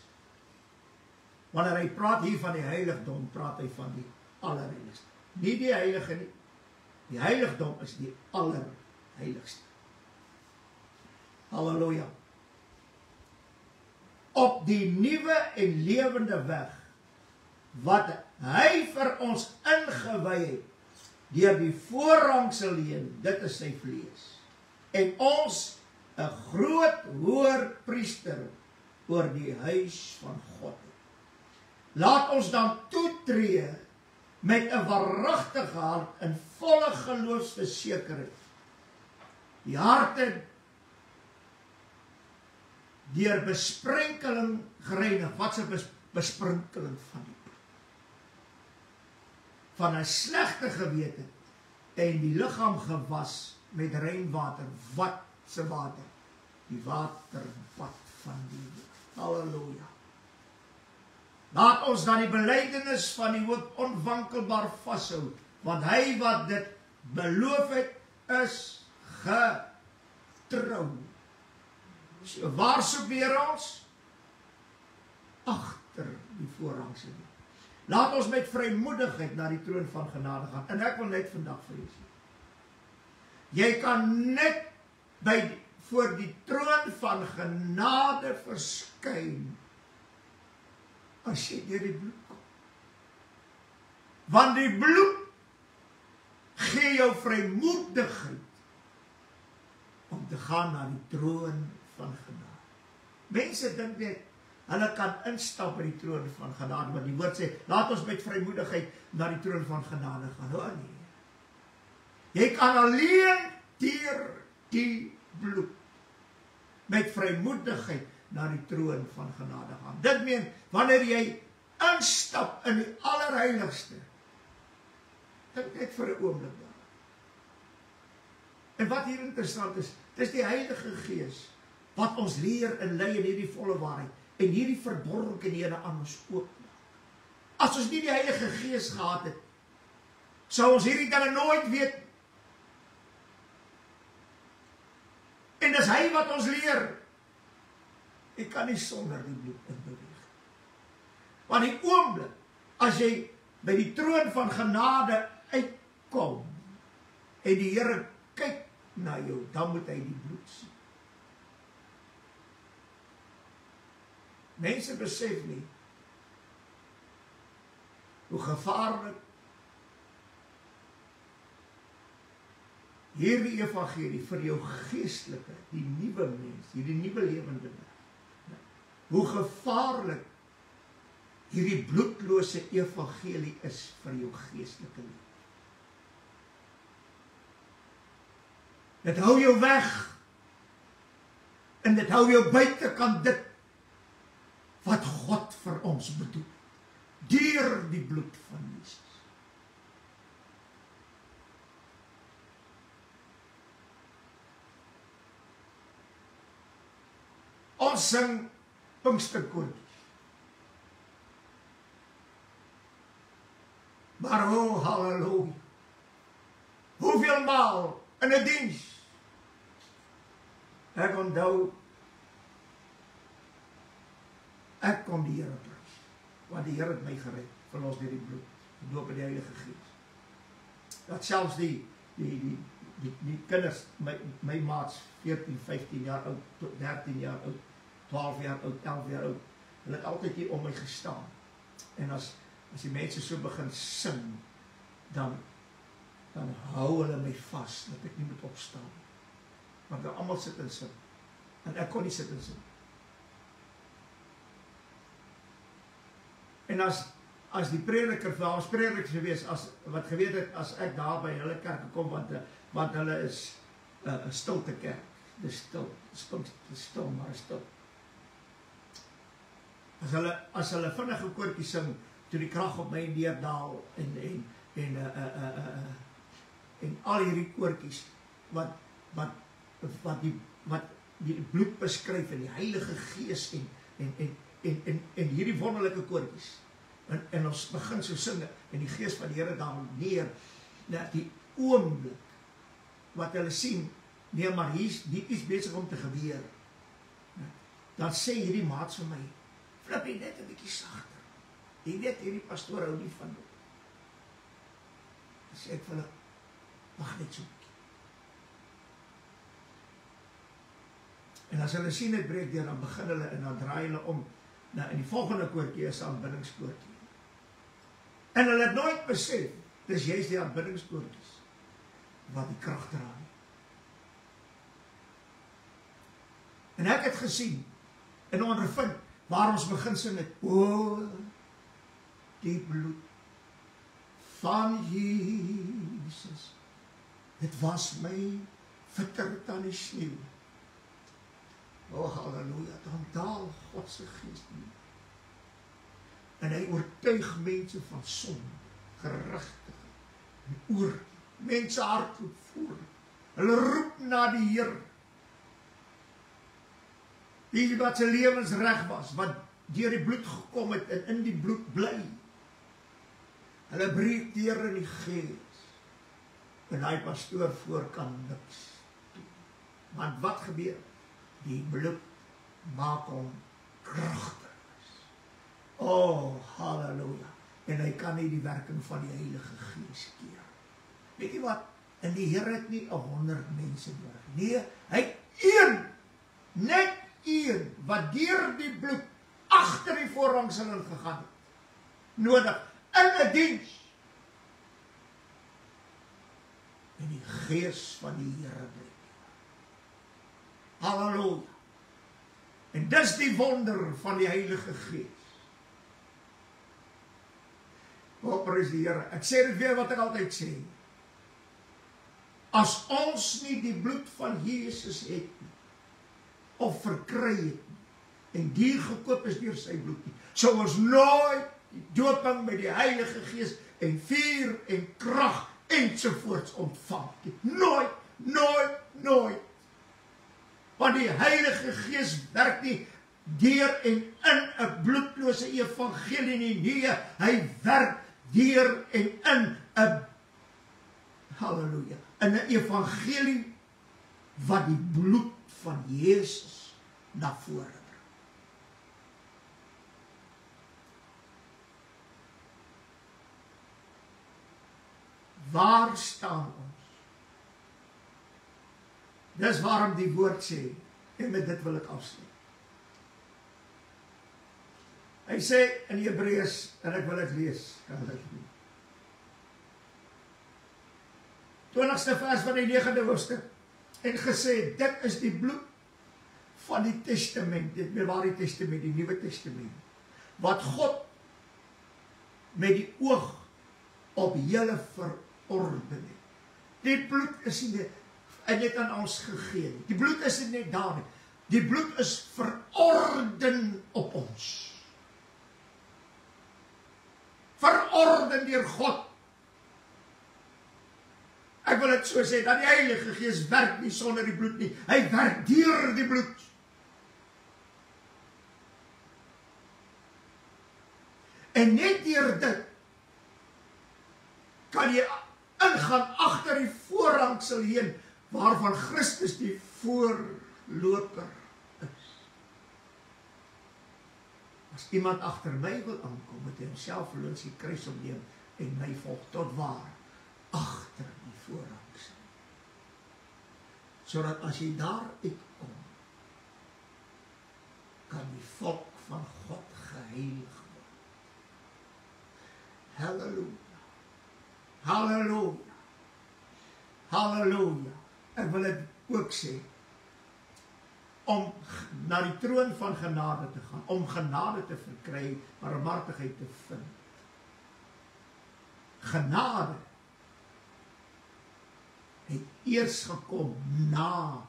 Wanneer hy praat hier van die heiligdom, praat hy van die allerheiligste. Nie die heilige nie. Die heiligdom is die allerheiligste. Halleluja. Op die nuwe en lewende weg, wat hy vir ons ingewy het, deur die voorhangsel heen, dit is sy vlees, en ons 'n groot hoërpriester oor die huis van God. Laat ons dan toetree met 'n waaragtige hart in volle geloofsversekering. Die harte deur besprenkeling gereinig. Wat 'n besprenkeling van die bloed? Van 'n slegte gewete en die liggaam gewas met rein water. Wat se water? Die waterbad van die woord. Halleluja. Laat ons dan die belydenis van die hoop onwankelbaar vashou, want hy wat dit beloof het, is getrou. So, waar soek die Here ons? Agter die voorhangse. Laat ons met vrymoedigheid na die troon van genade gaan. En ek wil net vandag vir julle sê, jy kan net voor die troon van genade verskyn as jy deur die bloed kom. Want die bloed gee jou vrymoedigheid om te gaan na die troon van genade. Mense dink net, hulle kan instap by die troon van genade, want die woord sê, laat ons met vrymoedigheid na die troon van genade gaan. Hoor nie. Jy kan alleen deur die bloed met vrymoedigheid na die troon van genade gaan. Dit meen, wanneer jy instap in die allerheiligste, dink net vir 'n oomblik daar. En wat hier interessant is, dis die Heilige Gees wat ons leer en lei in hierdie volle waarheid en hierdie verborgenhede aan ons oopmaak. As ons nie die Heilige Gees gehad het, sou ons hierdie dinge nooit weet. En dis hy wat ons leer. Ek kan nie sonder die bloed in beweeg. Want die oomblik, as jy by die troon van genade uitkom, en die Here kyk na jou, dan moet hy die bloed sien. Mense besef nie hoe gevaarlik hierdie evangelie vir jou geestelike, die nuwe mens, hierdie nuwe lewende mens, hoe gevaarlik hierdie bloedlose evangelie is vir jou geestelike lewe. Dit hou jou weg en dit hou jou buitekant dit wat God vir ons bedoel, deur die bloed van Jesus. Ons sing Pinksterkoortjies. Maar halleluja, hoeveel maal in 'n diens, ek onthou, ek kon die Here prys, want die Here het my gered, verlos deur die bloed, gedoop in die Heilige Gees. Dat selfs die kinders, my maats, 14, 15 jaar oud, 13 jaar oud, 12 jaar oud, 11 jaar oud, hulle het altyd hier om my gestaan. En as die mense so begin sing, dan hou hulle my vas, dat ek nie moet opstaan. Want hulle almal sit en sing, en ek kon nie sit en sing. En as die prediker, vir ons prediker gewees, wat geweet het, as ek daar by hulle kerk kom, want hulle is een stilte kerk, dis stil, maar stil. As hulle vinnige koortjies sing, toe die krag op my neerdaal, en al hierdie koortjies, wat die bloed beskryf, en die Heilige Gees, en hierdie wonderlike koortjies, en ons begin so sing, en die Gees van die Here daal neer, die oomblik, wat hulle sien, nee, maar dit is besig om te gebeur, dan sê hierdie maats vir my, flip jy net 'n bietjie sagter, jy weet, hierdie pastoor hou nie van dit, dan sê ek vir hulle, wag net so 'n bietjie, en as hulle sien het breek deur, dan begin hulle, en dan draai hulle om, in die volgende koortjie is 'n aanbiddingskoortjie, en hulle het nooit besef, dis juist die aanbiddingskoortjies, wat die krag dra nie. En ek het gesien, en ondervind, waar ons begin sing het, o, die bloed van Jesus, het was my fitter dan die sneeuw. O, halleluja, dan daal Godse geest nie. En hy oortuig mense van sonde, gerechtigheid, en oor, mense hart roep voor, hulle roep na die Heer, die wat sy lewensreg was, wat deur die bloed gekom het, en in die bloed bly, hulle breek deur in die gees, en hy pastoor voor kan niks doen. Want wat gebeur? Die bloed maak hom kragtig. Oh, halleluja. En hy kan nie die werking van die Heilige Gees keer. Weet jy wat? En die Here het nie 100 mense nodig. Nee, hy het een, net een, wat deur die bloed agter die voorhangsel gegaan het, nodig, in 'n diens. En die Gees van die Here bly. Halleluja. En dis die wonder van die Heilige Gees. O, prys die Here. Ek sê dit weer wat ek altyd sê. As ons nie die bloed van Jesus het nie, of verkry het nie, en die gekoop is deur sy bloed nie, sou ons nooit die dooping met die Heilige Gees en vuur en krag ensovoorts ontvang. Nooit, nooit, nooit. Want die Heilige Gees werk nie deur en in 'n bloedlose evangelie nie. Nee, hy werk deur en in 'n, halleluja, in 'n evangelie wat die bloed van Jesus na vore bring. Waar staan ons? Dis waarom die woord sê, en met dit wil ek afsluit. Hy sê in Hebreërs, en ek wil dit lees, kan dit nie. 20ste vers van die 9de hoofstuk, en gesê, dit is die bloed van die testament, dit meer waar die testament, die Nuwe Testament, wat God met die oog op julle verorden het. Die bloed is nie net aan ons gegee. Die bloed is nie net daar nie. Die bloed is verorden op ons. Verorden deur God. Ek wil dit so sê, dat die Heilige Gees werk nie sonder die bloed nie. Hy werk deur die bloed. En net deur dit kan jy ingaan agter die voorhangsel heen, waarvan Christus die voorloper is. As iemand agter my wil aankom, moet hy homself verloon, sy kruis opneem en my volg tot waar? Agter die voorhangsel. Sodat as jy daar uitkom, kan die volk van God geheilig word. Halleluja. Halleluja. Halleluja. Ek wil dit ook sê, om na die troon van genade te gaan, om genade te verkry, barmhartigheid te vind. Genade het eers gekom na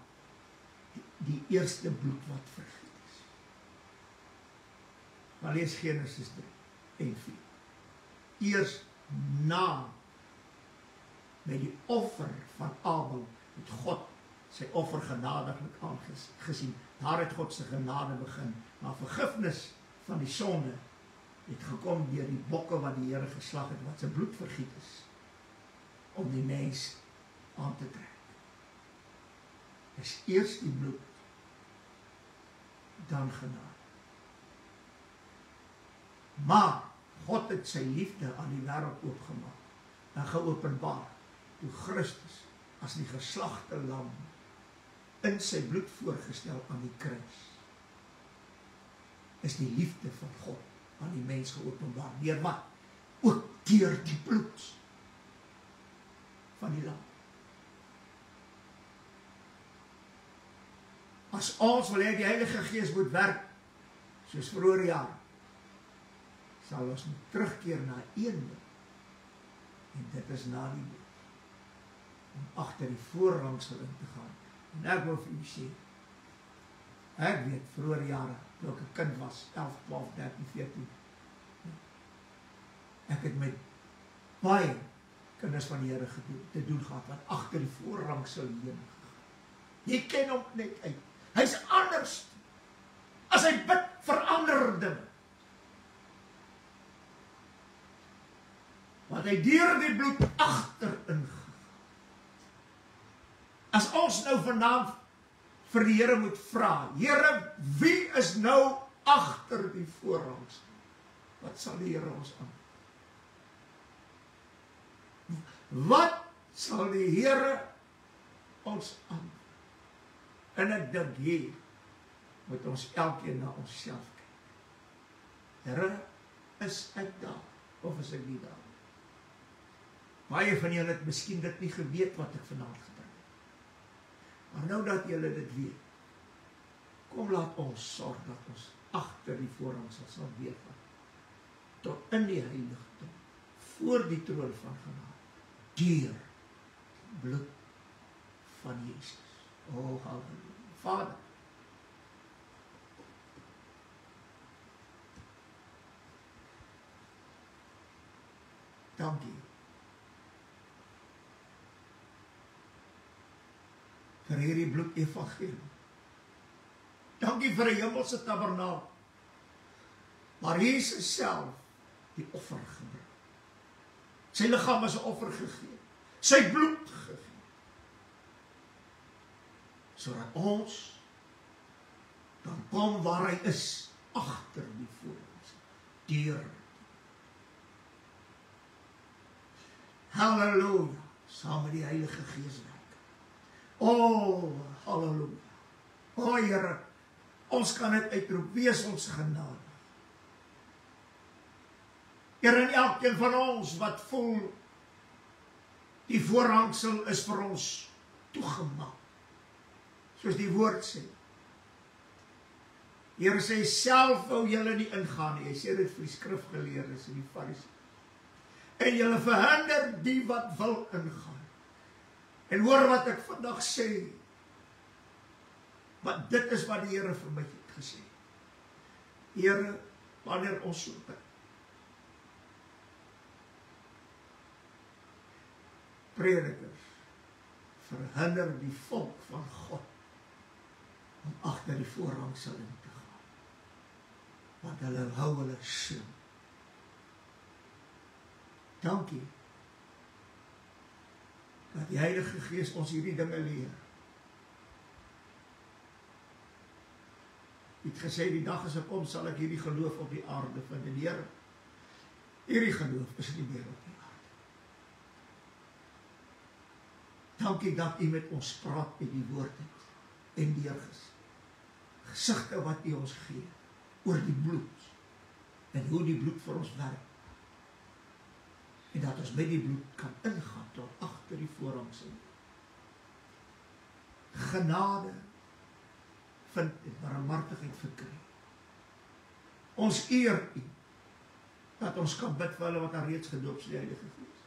die eerste bloed wat vergiet is. Maar lees Genesis 3 en 4. Eers na, met die offer van Abel, het God sy offer genadiglik aangesien. Daar het God sy genade begin. Maar vergifnis van die sonde het gekom deur die bokke wat die Here geslag het, wat sy bloed vergiet is, om die mens aan te trek. Is eers die bloed, dan genade. Maar God het sy liefde aan die wêreld oopgemaak en geopenbaar toe Christus as die geslagte lam in sy bloed voorgestel aan die kruis. Is die liefde van God aan die mens geopenbaar. Deur wat? Ook deur die bloed van die lam. As ons wil hê die Heilige Gees moet werk, soos vroeër jaar, sal ons moet terugkeer na een ding. En dit is na die dood. Om agter die voorhangsel in te gaan. En ek wil vir u sê, ek weet vroeër jare, toe ek 'n kind was, 11, 12, 13, 14, ek het met baie kinders van die Here te doen gehad, wat agter die voorhangsel heen gegaan. Jy ken hom net uit. Hy's anders. As hy bid, verander dinge. Want hy deur die bloed agterin gegaan. As ons nou vanaand vir die Here moet vra, Here, wie is nou agter die voorhangsel? Wat sal die Here ons aan? Wat sal die Here ons aan? En ek dink hier moet ons elkeen na onsself kyk. Here, is ek daar of is ek nie daar? Baie van julle het miskien dit nie geweet wat ek vanaand gebring het. Maar nou dat julle dit weet, kom laat ons sorg dat ons agter die voorhangsel sal weet wat. Tot in die heiligdom, voor die troon van genade, deur die bloed van Jesus. O, halleluja. Vader, dankie vir hierdie bloed evangelie. Dankie vir 'n hemelse tabernakel, waar Jesus self die offer gebring. Sy liggaam is 'n offer gegee, sy bloed gegee, sodat ons dan kom waar hy is, agter die voorhangsel, deur. Halleluja, saam met die Heilige Gees werk. O, halleluja. O, Here, ons kan dit uitroep, wees ons genade. Here, en elkeen van ons wat voel, die voorhangsel is vir ons toegemaak. Soos die woord sê. Here sê, self wou julle nie ingaan nie. Hy sê dit vir die skrifgeleerdes en die Fariseërs. En julle verhinder die wat wil ingaan. En hoor wat ek vandag sê. Want dit is wat die Here vir my het gesê. Here, wanneer ons so bid, predikers, verhinder die volk van God om agter die voorhangsel in te gaan. Want hulle hou hulle slim. Dankie dat die Heilige Gees ons hierdie dinge leer. Hy het gesê, die dag as ek kom, sal ek hierdie geloof op die aarde vind. En Here, hierdie geloof is nie meer op die aarde. Dankie dat U met ons praat met die woord het en deurges. Gesigte wat U ons gee oor die bloed en hoe die bloed vir ons werk. En dat ons met die bloed kan ingaan tot agter die voorhangsel. Genade vind en barmhartigheid verkry. Ons eer U dat ons kan bid vir hulle wat al reeds gedoop is in die Heilige Gees.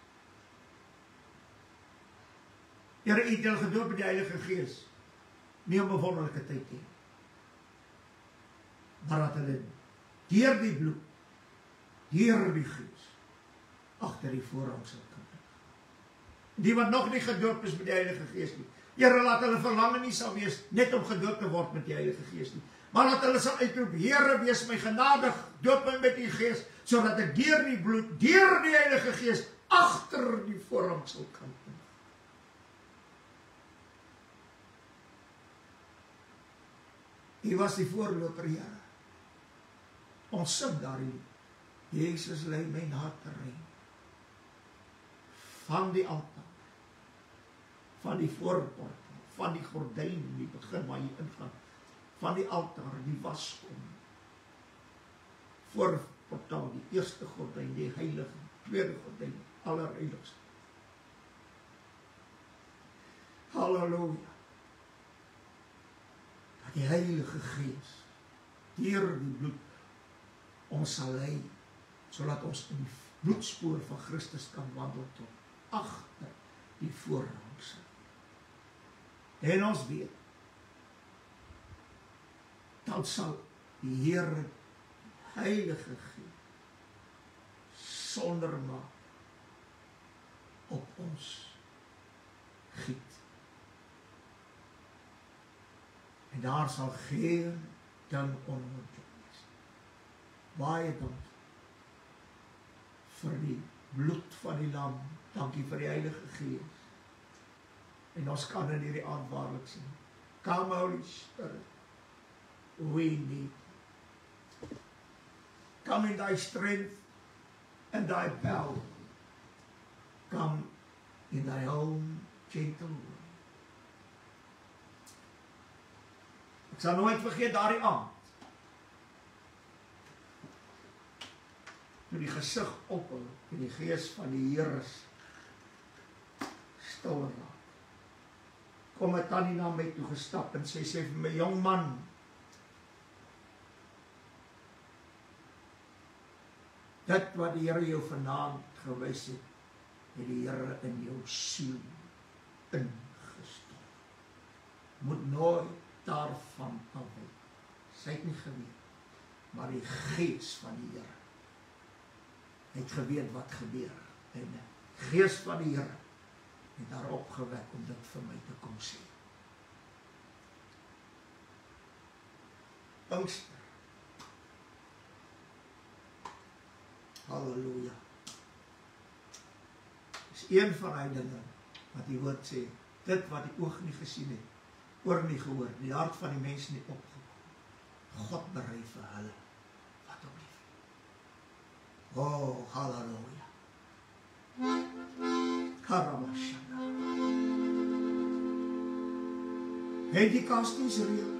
Here, U het hulle gedoop met die Heilige Gees, nie om 'n wonderlike tyd te hê, maar dat hulle deur die bloed, deur die Gees, agter die voorhangsel kan bid. Die wat nog nie gedoop is met die Heilige Gees nie, Here, laat hulle verlange nie sal wees net om gedoop te word met die Heilige Gees nie, maar laat hulle sal uitroep, Here, wees my genadig, doop my met die Gees, sodat ek deur die bloed, deur die Heilige Gees, agter die voorhangsel kan bid. U was die voorloper, Here. Ons sing daarin, Jesus lei my na terrein, van die altaar, van die voorpoort, van die gordyn, die begin waar jy ingaan, van die altaar, die waskom, voorportaal, die eerste gordyn, die heilige, tweede gordyn, allerheiligste. Halleluja. Dat die Heilige Gees deur die bloed ons sal lei, sodat ons in die bloedspoor van Christus kan wandel tot agter die voorhangsel. En ons weet, dan sal die Here Heilige Gees sonder maat op ons giet. En daar sal geen ding onmoontlik wees. Baie dank vir die bloed van die lam. Dankie vir die Heilige Gees. En ons kan in hierdie aand waarlik sien. Come Holy Spirit. We need. Come in thy strength and thy power. Come in thy own gentle way. Ek sal nooit vergeet daardie aand. Toe die gesig ophou en die gees van die Here stil raak. Kom 'n tannie na my toe gestap en sy sê vir my, jong man, dit wat die Here jou vanaand gewys het, het die Here in jou siel ingestort. Moet nooit daarvan afwyk. Sy het nie geweet, maar die gees van die Here het geweet wat gebeur. En die gees van die Here het daar opgewek om dit vir my te kom sê. Pinkster. Halleluja. Dis een van die dinge wat die woord sê, dit wat die oog nie gesien het, oor nie gehoor, die hart van die mens nie opgekom. God berei vir hulle wat op lief. Oh, halleluja. Karamashana. Pentecost is real.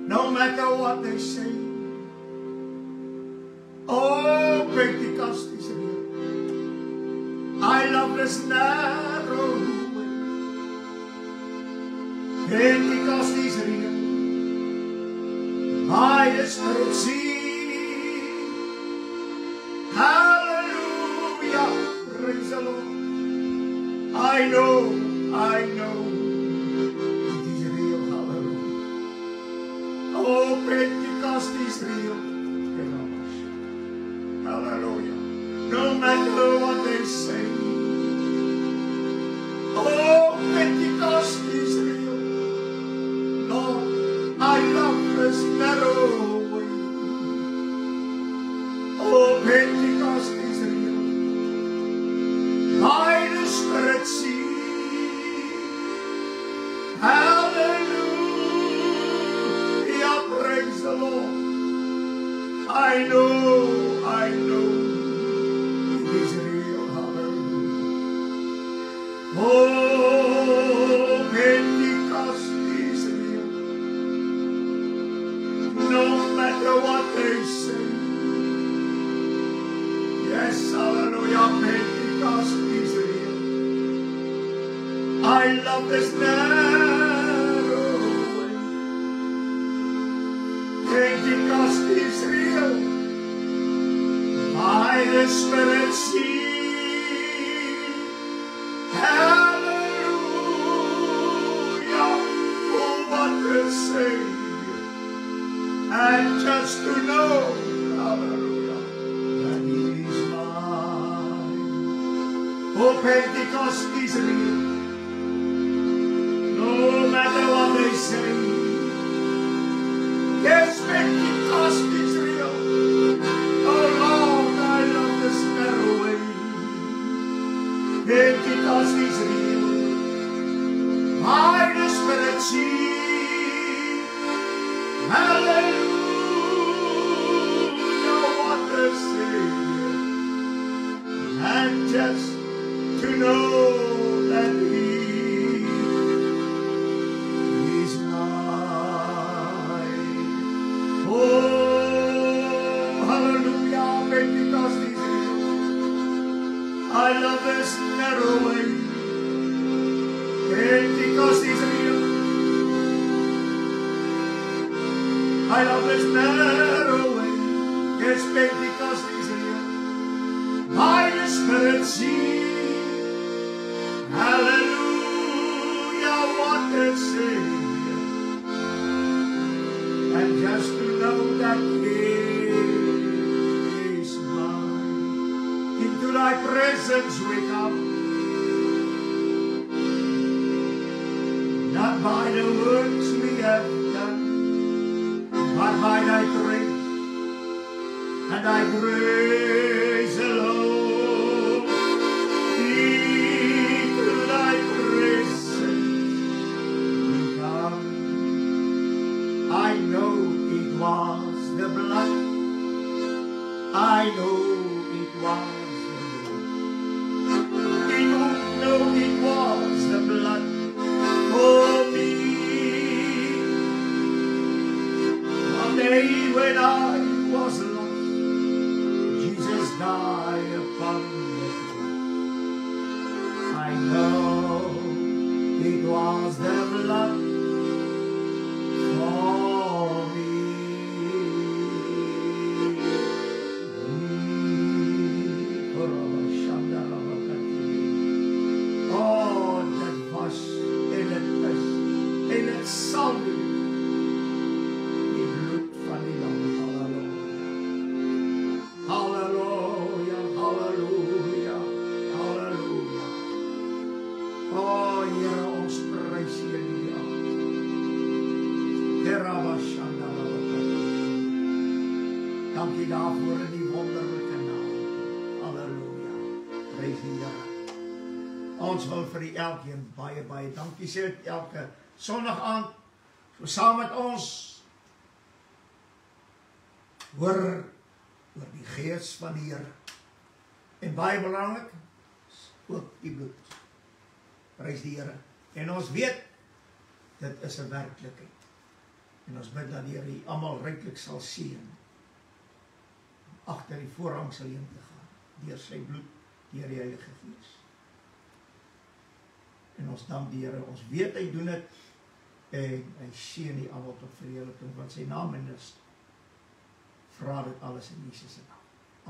No matter what they say. Oh, Pentecost is real. I love this narrow way. Pentecost is real. By the Spirit see. Hallelujah, praise the Lord. I know it is real. Hallelujah. Oh, Pentecost is real. Hallelujah. No matter what they say. Oh, Pentecost is real. Lord, I love this narrow way. Oh, Pentecost is real. By the Spirit see. Hallelujah, praise the Lord. I know it is real. Hallelujah. Oh, Pentecost is real. No matter what they say. Yes, hallelujah, Pentecost is real. I love this narrow way. Pentecost is real. By the Spirit see. Hallelujah. Oh, what to say. And just to know, hallelujah, that He is mine. Oh, Pentecost is real. No matter what they say. Yes, Pentecost is real. Oh Lord, I love this narrow way. Pentecost is real. By the Spirit see. Hallelujah, what a Savior. And just to know that He is mine. Oh, hallelujah, Pentecost is real. I love this narrow way. Pentecost is real. while I was narrow way, yes, Pentecost is here. By the Spirit sing, hallelujah, what a Savior. And just to know that He is mine, into thy presence we come, not by the works we have done, but by thy grace, and thy grace alone. Into thy presence we come. I know it was the blood, I know it was the blood. We don't know it was the blood for me. One day when I was lost, Jesus died upon the cross. I know it was the blood for me. Oh, that was in het zal weer die bloed van die lam. Halleluja, halleluja, halleluja. Oh, Here, ons prys U in die aand. Dankie daarvoor in die wonderlijke naam. Halleluja. Prys die Here. Ons wil vir die elkeen baie, baie dankie sê elke Sondag aand, so saam met ons hoor die gees van die Here. En baie belangrik, ook die bloed. Prys die Here. En ons weet, dit is 'n werklikheid. En ons bid dat die Here u almal ryklik sal seën, agter die voorhang sal heen te gaan, deur sy bloed, deur die Heilige Gees. En ons dank die Here, ons weet hy doen dit, en hy seën die almal tot verheerliking van sy naam, en ons vra dit alles in Jesus se naam.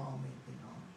Amen en amen.